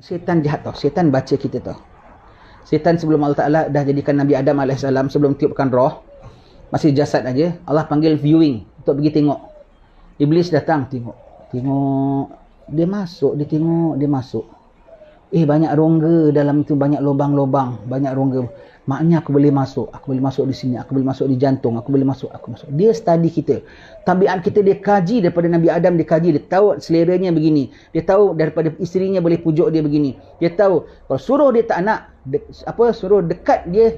Syaitan jahat tau. Syaitan baca kita tau. Syaitan sebelum Allah Ta'ala dah jadikan Nabi Adam AS, sebelum tiupkan roh, masih jasad aja, Allah panggil viewing untuk pergi tengok. Iblis datang tengok. Dia masuk, dia tengok, dia masuk. Banyak rongga dalam itu, banyak lubang-lubang, banyak rongga. Maknanya aku boleh masuk di sini, aku boleh masuk di jantung, aku masuk. Dia study kita. Tabiat kita dia kaji daripada Nabi Adam, dia kaji, dia tahu seleranya begini. Dia tahu daripada isterinya boleh pujuk dia begini. Dia tahu kalau suruh dia tak nak, suruh dekat dia,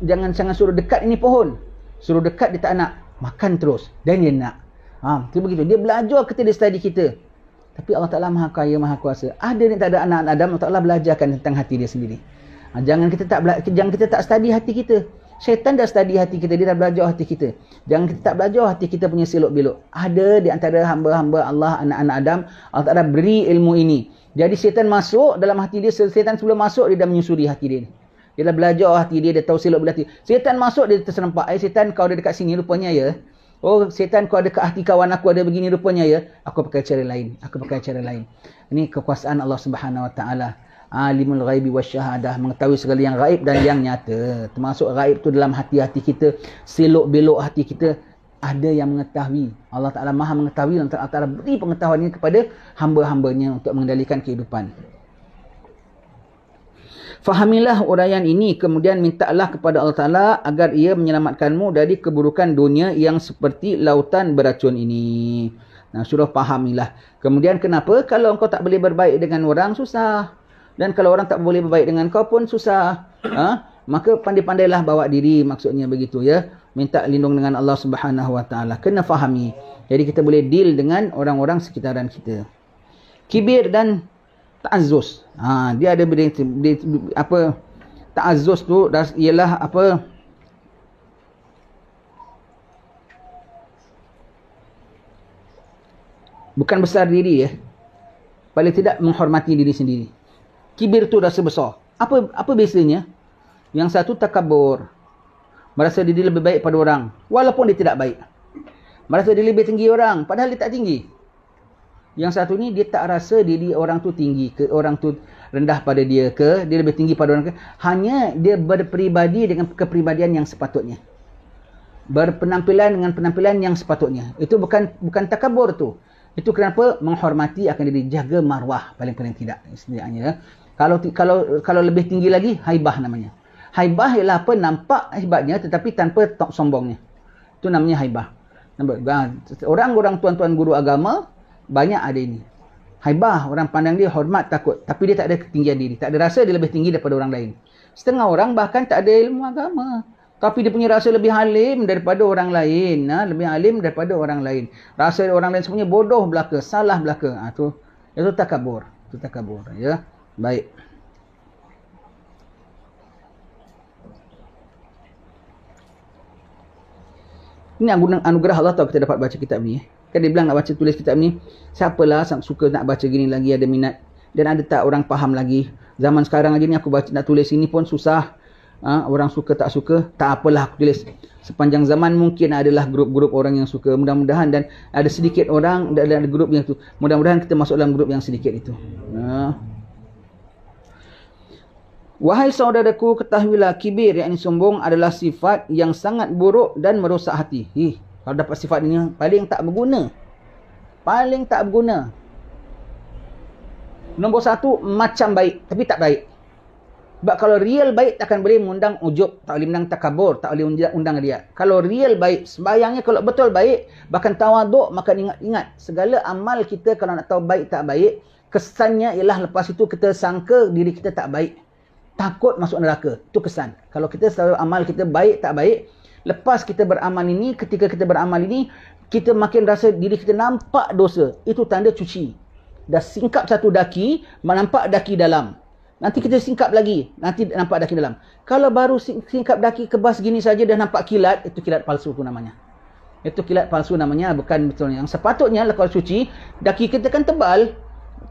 jangan suruh dekat ini pohon. Suruh dekat dia tak nak, makan terus. Dan dia nak. Itu begitu. Dia belajar kita, dia study kita. Tapi Allah Ta'ala Maha Kaya, Maha Kuasa. Ada ni tak ada anak Adam, Allah Ta'ala belajarkan tentang hati dia sendiri. Jangan kita tak study hati kita. Syaitan dah study hati kita, dia dah belajar hati kita. Jangan kita tak belajar hati kita punya selok-belok. Ada di antara hamba-hamba Allah, anak-anak Adam, Allah Ta'ala beri ilmu ini. Jadi syaitan masuk dalam hati dia, syaitan sebelum masuk dia dah menyusuri hati dia. Dia dah belajar hati dia, dia tahu selok-belok hati. Syaitan masuk, dia terserempak. Syaitan kau ada dekat sini rupanya ya. Oh, syaitan kau ada ke hati kawan aku ada begini rupanya ya. Aku pakai cara lain. Ini kekuasaan Allah Subhanahu Wa Taala. Alimul ghaibi wasyahadah, mengetahui segala yang gaib dan yang nyata. Termasuk gaib tu dalam hati-hati kita, selok-belok hati kita, ada yang mengetahui. Allah Ta'ala Maha mengetahui, Allah Ta'ala beri pengetahuan ini kepada hamba-hambanya untuk mengendalikan kehidupan. Fahamilah uraian ini, kemudian mintalah kepada Allah Ta'ala agar ia menyelamatkanmu dari keburukan dunia yang seperti lautan beracun ini. Suruh fahamilah. Kemudian kenapa? Kalau engkau tak boleh berbaik dengan orang, susah. Dan kalau orang tak boleh berbaik dengan kau pun susah. Maka pandai-pandailah bawa diri, maksudnya begitu ya. Minta lindung dengan Allah Subhanahu Wa Ta'ala. Kena fahami. Jadi kita boleh deal dengan orang-orang sekitaran kita. Kibir dan ta'azzuz. Dia ada ta'azzuz tu ialah bukan besar diri ya. Paling tidak menghormati diri sendiri. Kibir tu rasa besar. Apa biasanya? Yang satu takabur. Merasa diri lebih baik pada orang walaupun dia tidak baik. Merasa diri lebih tinggi orang padahal dia tak tinggi. Yang satu ni dia tak rasa diri orang tu tinggi ke, orang tu rendah pada dia ke, dia lebih tinggi pada orang ke. Hanya dia berperibadi dengan kepribadian yang sepatutnya. Berpenampilan dengan penampilan yang sepatutnya. Itu bukan takabur tu. Itu kenapa? Menghormati akan diri, jaga marwah paling-paling tidak istilahnya. Kalau lebih tinggi lagi, haibah namanya. Haibah ialah nampak hebatnya tetapi tanpa sombongnya. Itu namanya haibah. Orang-orang tuan-tuan guru agama banyak ada ini. Haibah, orang pandang dia hormat, takut. Tapi dia tak ada ketinggian diri. Tak ada rasa dia lebih tinggi daripada orang lain. Setengah orang bahkan tak ada ilmu agama. Tapi dia punya rasa lebih alim daripada orang lain. Lebih alim daripada orang lain. Rasa orang lain semuanya bodoh belaka, salah belaka. Itu takabur. Itu takabur. Ya. Baik. Ini anugerah Allah tahu kita dapat baca kitab ni. Kan dia bilang nak baca tulis kitab ni. Siapalah suka nak baca gini lagi, ada minat. Dan ada tak orang faham lagi. Zaman sekarang aja ni aku baca nak tulis ini pun susah. Orang suka tak suka, tak apalah aku tulis. Sepanjang zaman mungkin adalah grup-grup orang yang suka. Mudah-mudahan dan ada sedikit orang dan ada grup yang tu. Mudah-mudahan kita masuk dalam grup yang sedikit itu. Wahai saudaraku, ketahuilah kibir yakni sombong adalah sifat yang sangat buruk dan merosak hati. Kalau dapat sifat ini paling tak berguna. Paling tak berguna. Nombor satu, macam baik tapi tak baik. Sebab kalau real baik takkan boleh mengundang ujub, tak boleh mengundang takabur, tak boleh undang dia. Kalau real baik, sembahyangnya kalau betul baik, bahkan tawaduk, maka ingat segala amal kita kalau nak tahu baik tak baik, kesannya ialah lepas itu kita sangka diri kita tak baik. Takut masuk neraka. Itu kesan. Kalau kita selalu amal kita baik tak baik, lepas kita beramal ini, ketika kita beramal ini, kita makin rasa diri kita nampak dosa. Itu tanda cuci. Dah singkap satu daki, nampak daki dalam. Nanti kita singkap lagi, nanti nampak daki dalam. Kalau baru singkap daki kebas gini saja dah nampak kilat, itu kilat palsu tu namanya. Itu kilat palsu namanya, bukan betul. Yang sepatutnya kalau cuci, daki kita kan tebal.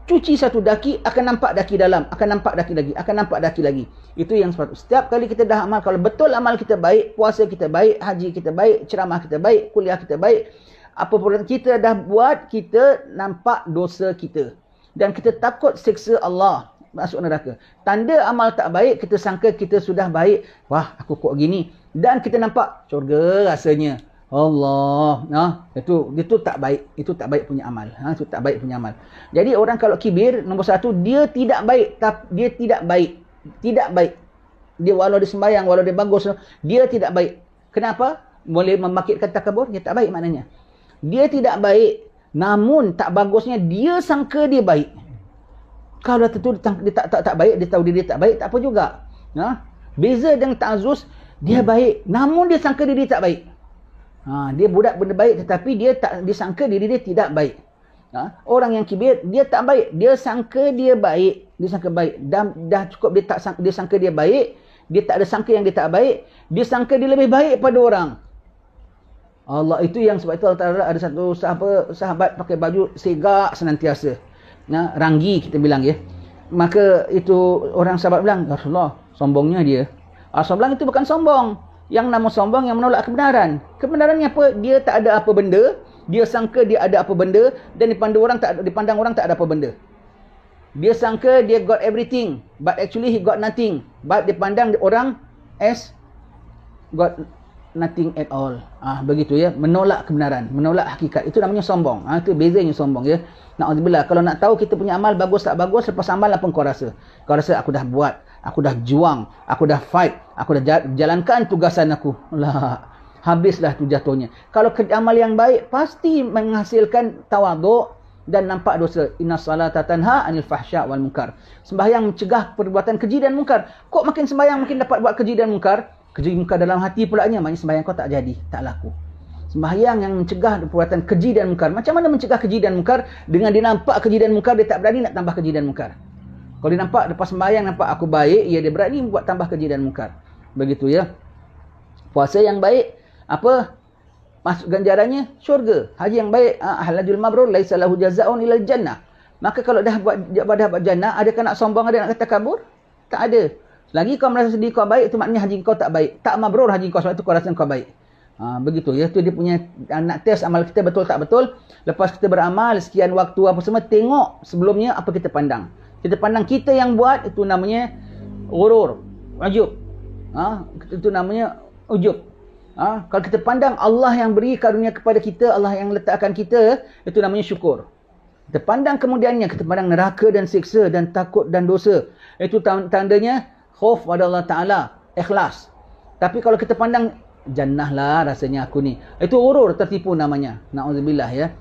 Cuci satu daki, akan nampak daki dalam. Akan nampak daki lagi. Akan nampak daki lagi. Itu yang sepatutnya. Setiap kali kita dah amal, kalau betul amal kita baik, puasa kita baik, haji kita baik, ceramah kita baik, kuliah kita baik, apa pun kita dah buat, kita nampak dosa kita. dan kita takut siksa Allah, masuk neraka. Tanda amal tak baik, kita sangka kita sudah baik. Wah, aku kok gini. Dan kita nampak syurga rasanya. Allah, itu tak baik. Itu tak baik punya amal. Itu tak baik punya amal. Jadi orang kalau kibir, nombor satu, dia tidak baik. Dia tidak baik. Tidak baik. Dia walau dia sembahyang, walau dia bagus, dia tidak baik. Kenapa? Boleh membangkitkan takabur? Dia tak baik maknanya. Dia tidak baik. Namun tak bagusnya dia sangka dia baik. Kalau tentu dia tak baik, dia tahu dia tak baik, tak apa juga. Beza dengan ta'azus, dia baik, namun dia sangka diri tak baik. Dia budak benda baik tetapi dia sangka diri dia tidak baik. Orang yang kibir, dia tak baik, dia sangka dia baik, dia sangka baik. Dah cukup dia sangka dia baik, dia tak ada sangka yang dia tak baik, dia sangka dia lebih baik pada orang. Allah itu yang sebab itu Allah Ta'ala ada satu sahabat pakai baju segak senantiasa. Ranggi kita bilang ya. Maka itu orang sahabat bilang, ya Rasulullah, sombongnya dia. Rasulullah bilang itu bukan sombong. Yang nama sombong yang menolak kebenaran. Kebenarannya apa? Dia tak ada apa benda. Dia sangka dia ada apa benda. Dan dipandang orang tak ada apa benda. Dia sangka dia got everything. But actually he got nothing. But dipandang orang as got nothing at all. Begitu ya. Menolak kebenaran. Menolak hakikat. Itu namanya sombong. Itu bezanya sombong ya. Na'udzubillah. Kalau nak tahu kita punya amal bagus tak bagus, lepas amal apa kau rasa? Kau rasa aku dah buat, aku dah juang, aku dah fight, aku dah jalankan tugasan aku. Lah, habislah tu jatuhnya. Kalau amal yang baik pasti menghasilkan tawaduk dan nampak dosa. Inna salata tanha anil fahsya wal munkar. Sembahyang mencegah perbuatan keji dan munkar. Kok makin sembahyang makin dapat buat keji dan munkar? Keji munkar dalam hati pulaknya, maknanya sembahyang kau tak jadi, tak laku. Sembahyang yang mencegah perbuatan keji dan munkar. Macam mana mencegah keji dan munkar? Dengan dia nampak keji dan munkar, dia tak berani nak tambah keji dan munkar. Kalau dia nampak, lepas sembahyang nampak aku baik, dia berani buat tambah keji dan munkar. Begitu ya. Puasa yang baik, apa? Masuk ganjarannya, syurga. Haji yang baik, halajul mabrur, laisa lahu jazaa'un ilal jannah. Maka kalau dah buat jannah, adakah nak sombong, ada nak kata kabur? Tak ada. Lagi kau merasa sedih kau baik, itu maknanya haji kau tak baik. Tak mabrur haji kau, sebab itu kau rasa kau baik. Begitu ya, tu dia punya nak test amal kita betul tak betul. Lepas kita beramal sekian waktu apa semua, tengok sebelumnya apa kita pandang. Kita pandang kita yang buat, itu namanya ghurur, ujub. Itu namanya ujub. Kalau kita pandang Allah yang beri karunia kepada kita, Allah yang letakkan kita, itu namanya syukur. Kita pandang kemudiannya, kita pandang neraka dan siksa dan takut dan dosa, itu tandanya khauf pada Allah Ta'ala, ikhlas. Tapi kalau kita pandang jannah lah rasanya aku ni, itu urur, tertipu namanya. Na'udzubillah ya.